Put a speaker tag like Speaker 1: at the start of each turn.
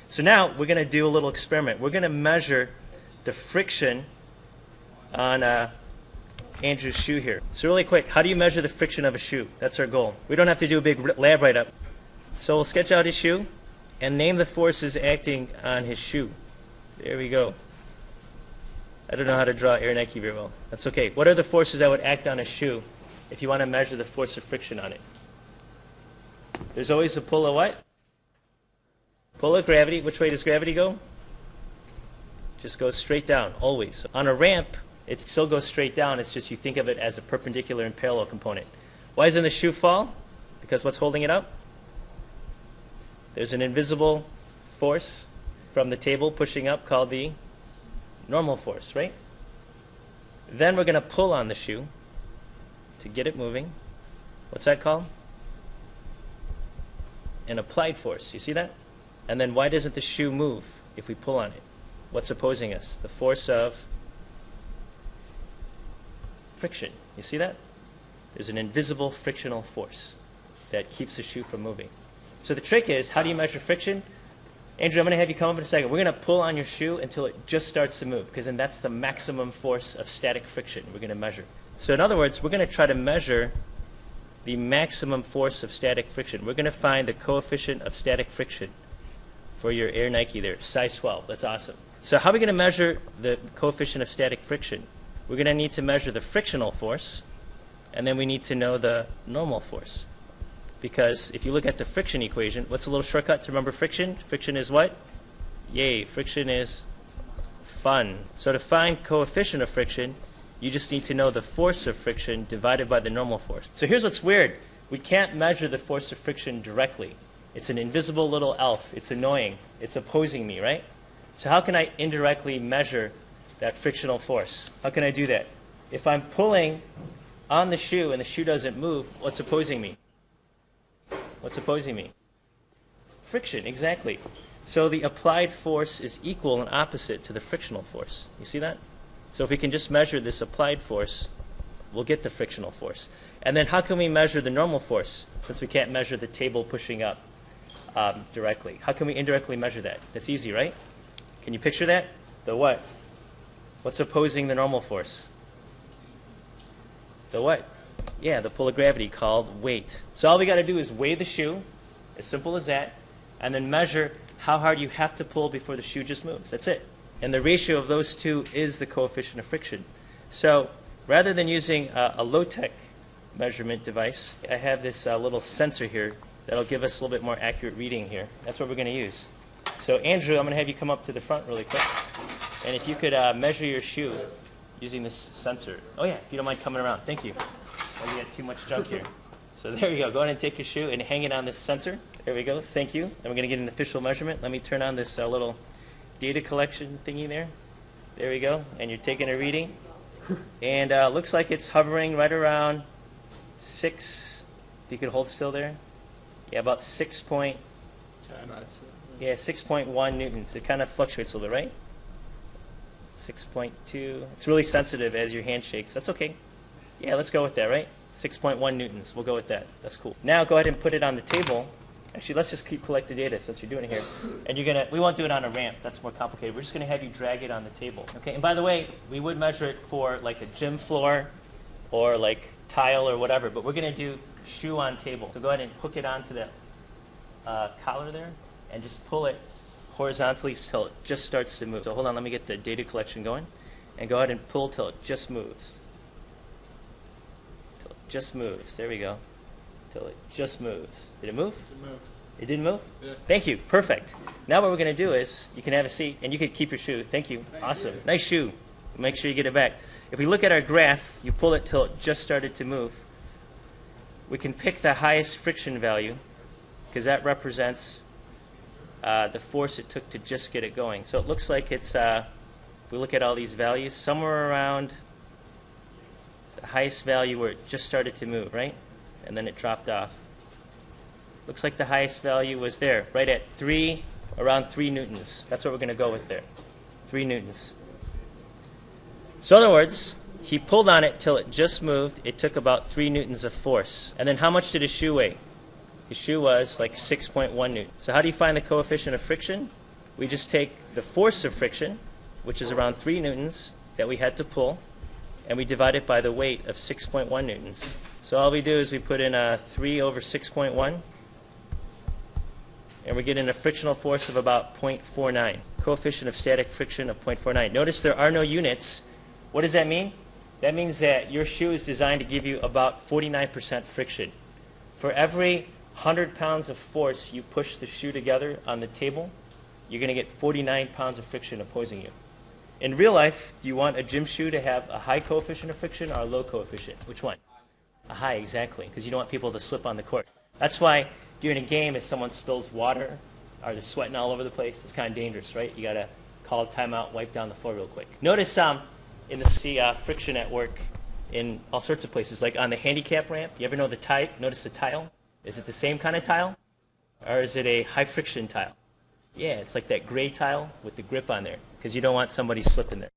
Speaker 1: So now we're going to do a little experiment. We're going to measure the friction on Andrew's shoe here. So really quick, how do you measure the friction of a shoe? That's our goal. We don't have to do a big lab write-up. So we'll sketch out his shoe and name the forces acting on his shoe. There we go. I don't know how to draw Air Nike very well. That's okay. What are the forces that would act on a shoe if you want to measure the force of friction on it? There's always a pull of what? Pull of gravity. Which way does gravity go? Just goes straight down, always. On a ramp, it still goes straight down. It's just you think of it as a perpendicular and parallel component. Why doesn't the shoe fall? Because what's holding it up? There's an invisible force from the table pushing up called the normal force, right? Then we're going to pull on the shoe to get it moving. What's that called? An applied force. You see that? And then why doesn't the shoe move if we pull on it? What's opposing us? The force of friction. You see that? There's an invisible frictional force that keeps the shoe from moving. So the trick is, how do you measure friction? Andrew, I'm going to have you come up in a second. We're going to pull on your shoe until it just starts to move, because then that's the maximum force of static friction we're going to measure. So in other words, we're going to try to measure the maximum force of static friction. We're going to find the coefficient of static friction for your Air Nike there, size 12. That's awesome. So how are we going to measure the coefficient of static friction? We're going to need to measure the frictional force, and then we need to know the normal force. Because if you look at the friction equation, what's a little shortcut to remember friction? Friction is what? Yay, friction is FuN. So to find coefficient of friction, you just need to know the force of friction divided by the normal force. So here's what's weird. We can't measure the force of friction directly. It's an invisible little elf. It's annoying. It's opposing me, right? So how can I indirectly measure that frictional force? How can I do that? If I'm pulling on the shoe and the shoe doesn't move, what's opposing me? What's opposing me? Friction, exactly. So the applied force is equal and opposite to the frictional force. You see that? So if we can just measure this applied force, we'll get the frictional force. And then how can we measure the normal force, since we can't measure the table pushing up directly? How can we indirectly measure that? That's easy, right? Can you picture that? The what? What's opposing the normal force? The what? Yeah, the pull of gravity, called weight. So all we got to do is weigh the shoe, as simple as that, and then measure how hard you have to pull before the shoe just moves. That's it. And the ratio of those two is the coefficient of friction. So rather than using a low-tech measurement device, I have this little sensor here that'll give us a little bit more accurate reading here. That's what we're going to use. So Andrew, I'm going to have you come up to the front really quick. And if you could measure your shoe using this sensor. Oh yeah, if you don't mind coming around. Thank you. Oh, you got too much junk here. So there you go. Go ahead and take your shoe and hang it on this sensor. There we go. Thank you. And we're going to get an official measurement. Let me turn on this little data collection thingy there. There we go. And you're taking a reading. And looks like it's hovering right around 6. If you could hold still there. Yeah, about 6.1 newtons. It kind of fluctuates a little bit, right? 6.2. It's really sensitive as your hand shakes. That's okay. Yeah, let's go with that, right? 6.1 newtons. We'll go with that. That's cool. Now go ahead and put it on the table. Actually, let's just keep collecting data since you're doing it here. And we won't do it on a ramp. That's more complicated. We're just going to have you drag it on the table. Okay. And by the way, we would measure it for like a gym floor or like tile or whatever, but we're going to do shoe on table. So go ahead and hook it onto the collar there and just pull it horizontally till it just starts to move. So hold on, let me get the data collection going. And go ahead and pull till it just moves. Till it just moves. There we go. Till it just moves. Did it move?
Speaker 2: It moved.
Speaker 1: It didn't move?
Speaker 2: Yeah.
Speaker 1: Thank you. Perfect. Now what we're going to do is you can have a seat and you can keep your shoe. Thank you. Awesome. Nice shoe. Make sure you get it back. If we look at our graph, you pull it till it just started to move. We can pick the highest friction value because that represents the force it took to just get it going. So it looks like it's, if we look at all these values, somewhere around the highest value where it just started to move, right? And then it dropped off. Looks like the highest value was there, right at around 3 newtons. That's what we're going to go with there, 3 newtons. So in other words, he pulled on it till it just moved. It took about 3 newtons of force. And then how much did his shoe weigh? His shoe was like 6.1 newtons. So how do you find the coefficient of friction? we just take the force of friction, which is around 3 newtons that we had to pull, and we divide it by the weight of 6.1 newtons. So all we do is we put in a 3 over 6.1, and we get in a frictional force of about 0.49. Coefficient of static friction of 0.49. Notice there are no units. What does that mean? That means that your shoe is designed to give you about 49% friction. For every 100 pounds of force you push the shoe together on the table, you're going to get 49 pounds of friction opposing you. In real life, do you want a gym shoe to have a high coefficient of friction or a low coefficient? Which one? A high, exactly, because you don't want people to slip on the court. That's why during a game, if someone spills water or they're sweating all over the place, it's kind of dangerous, right? You got to call a timeout, wipe down the floor real quick. Notice in the friction at work in all sorts of places, like on the handicap ramp. You ever know the type? Notice the tile? Is it the same kind of tile, or is it a high friction tile? Yeah, it's like that gray tile with the grip on there, because you don't want somebody slipping there.